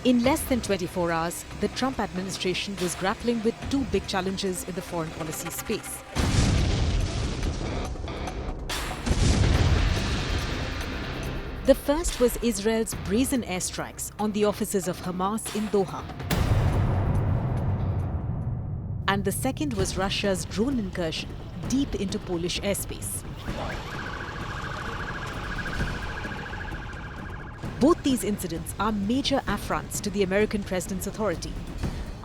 In less than 24 hours, the Trump administration was grappling with two big challenges in the foreign policy space. The first was Israel's brazen airstrikes on the offices of Hamas in Doha. And the second was Russia's drone incursion deep into Polish airspace. Both these incidents are major affronts to the American president's authority.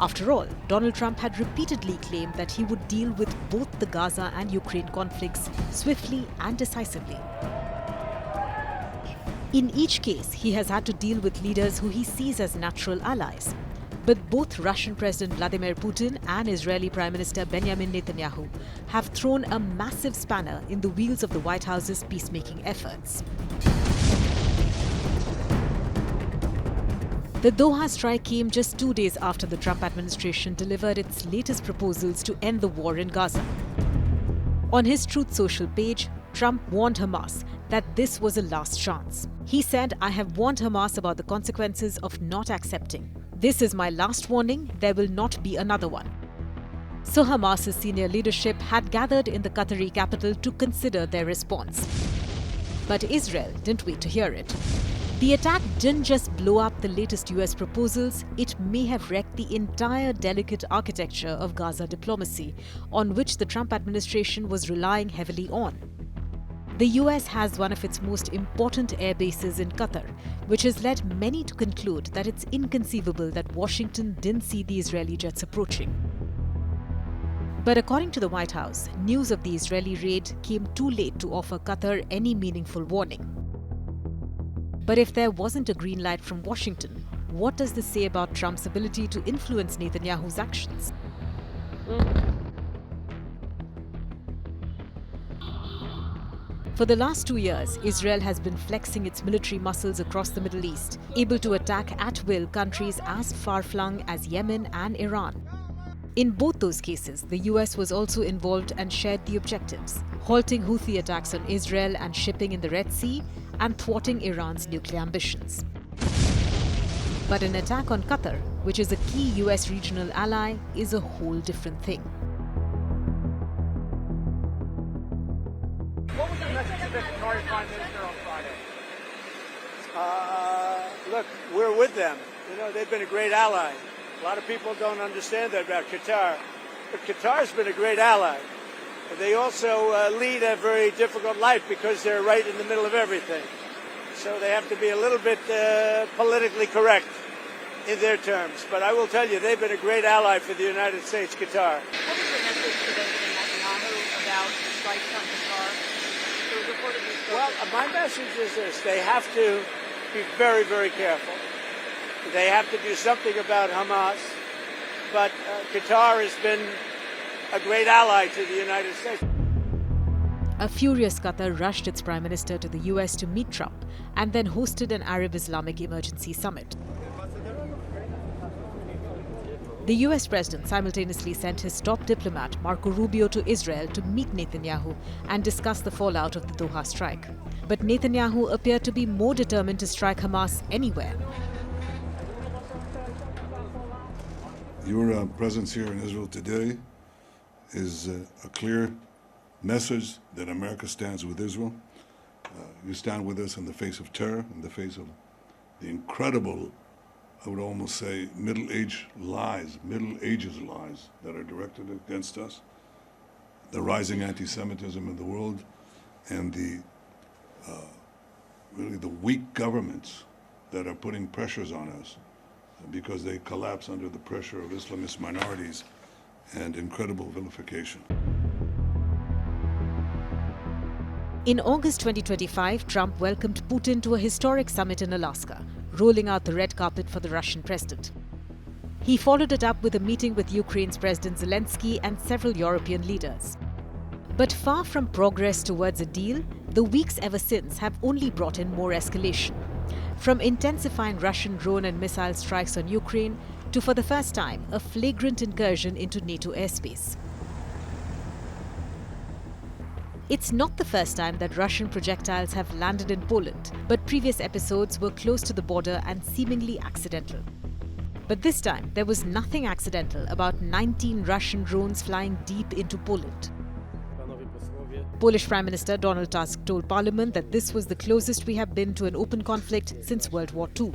After all, Donald Trump had repeatedly claimed that he would deal with both the Gaza and Ukraine conflicts swiftly and decisively. In each case, he has had to deal with leaders who he sees as natural allies. But both Russian President Vladimir Putin and Israeli Prime Minister Benjamin Netanyahu have thrown a massive spanner in the wheels of the White House's peacemaking efforts. The Doha strike came just 2 days after the Trump administration delivered its latest proposals to end the war in Gaza. On his Truth Social page, Trump warned Hamas that this was a last chance. He said, "I have warned Hamas about the consequences of not accepting. This is my last warning, there will not be another one." So Hamas's senior leadership had gathered in the Qatari capital to consider their response. But Israel didn't wait to hear it. The attack didn't just blow up the latest US proposals, it may have wrecked the entire delicate architecture of Gaza diplomacy, on which the Trump administration was relying heavily on. The US has one of its most important air bases in Qatar, which has led many to conclude that it's inconceivable that Washington didn't see the Israeli jets approaching. But according to the White House, news of the Israeli raid came too late to offer Qatar any meaningful warning. But if there wasn't a green light from Washington, what does this say about Trump's ability to influence Netanyahu's actions? For the last 2 years, Israel has been flexing its military muscles across the Middle East, able to attack at will countries as far-flung as Yemen and Iran. In both those cases, the US was also involved and shared the objectives, halting Houthi attacks on Israel and shipping in the Red Sea, and thwarting Iran's nuclear ambitions. But an attack on Qatar, which is a key US regional ally, is a whole different thing. What was the message of the Qatari Prime Minister on Friday? Look, we're with them. You know, they've been a great ally. A lot of people don't understand that about Qatar, but Qatar's been a great ally. They also lead a very difficult life because they're right in the middle of everything. So they have to be a little bit politically correct in their terms. But I will tell you, they've been a great ally for the United States, Qatar. What was your message today to Netanyahu about the strikes on Qatar? It was reportedly Well, my message is this. They have to be very, very careful. They have to do something about Hamas. But Qatar has been a great ally to the United States. A furious Qatar rushed its prime minister to the US to meet Trump and then hosted an Arab Islamic emergency summit. The US president simultaneously sent his top diplomat, Marco Rubio, to Israel to meet Netanyahu and discuss the fallout of the Doha strike. But Netanyahu appeared to be more determined to strike Hamas anywhere. Your presence here in Israel today is a clear message that America stands with Israel. You stand with us in the face of terror, in the face of the incredible, I would almost say, Middle Ages lies that are directed against us, the rising anti-Semitism in the world, and really the weak governments that are putting pressures on us because they collapse under the pressure of Islamist minorities and incredible vilification. In August 2025, Trump welcomed Putin to a historic summit in Alaska, rolling out the red carpet for the Russian president. He followed it up with a meeting with Ukraine's President Zelensky and several European leaders. But far from progress towards a deal, the weeks ever since have only brought in more escalation. From intensifying Russian drone and missile strikes on Ukraine to, for the first time, a flagrant incursion into NATO airspace. It's not the first time that Russian projectiles have landed in Poland, but previous episodes were close to the border and seemingly accidental. But this time, there was nothing accidental about 19 Russian drones flying deep into Poland. Polish Prime Minister Donald Tusk told Parliament that this was the closest we have been to an open conflict since World War II.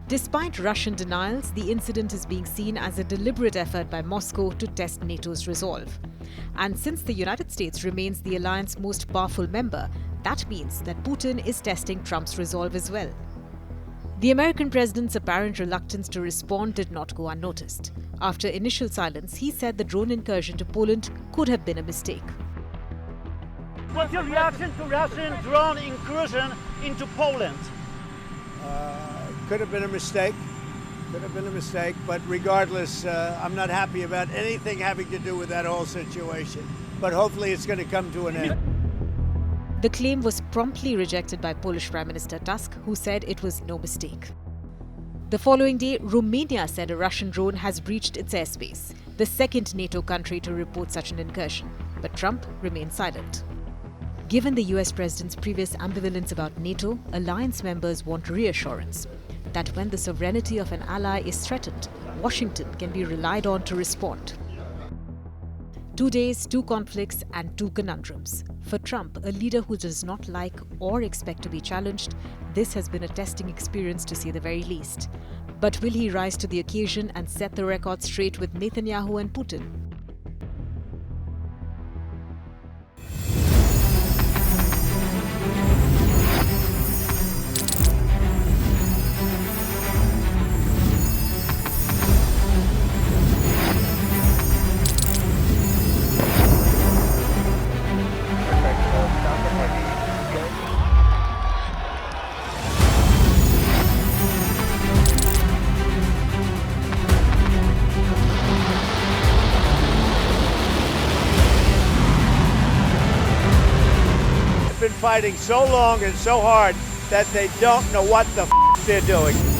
Despite Russian denials, the incident is being seen as a deliberate effort by Moscow to test NATO's resolve. And since the United States remains the alliance's most powerful member, that means that Putin is testing Trump's resolve as well. The American president's apparent reluctance to respond did not go unnoticed. After initial silence, he said the drone incursion to Poland could have been a mistake. What's your reaction to Russian drone incursion into Poland? Could have been a mistake. Could have been a mistake. But regardless, I'm not happy about anything having to do with that whole situation. But hopefully it's going to come to an end. The claim was promptly rejected by Polish Prime Minister Tusk, who said it was no mistake. The following day, Romania said a Russian drone has breached its airspace, the second NATO country to report such an incursion. But Trump remained silent. Given the US president's previous ambivalence about NATO, alliance members want reassurance that when the sovereignty of an ally is threatened, Washington can be relied on to respond. 2 days, 2 conflicts, and 2 conundrums. For Trump, a leader who does not like or expect to be challenged, this has been a testing experience to say the very least. But will he rise to the occasion and set the record straight with Netanyahu and Putin? Been fighting so long and so hard that they don't know what the they're doing.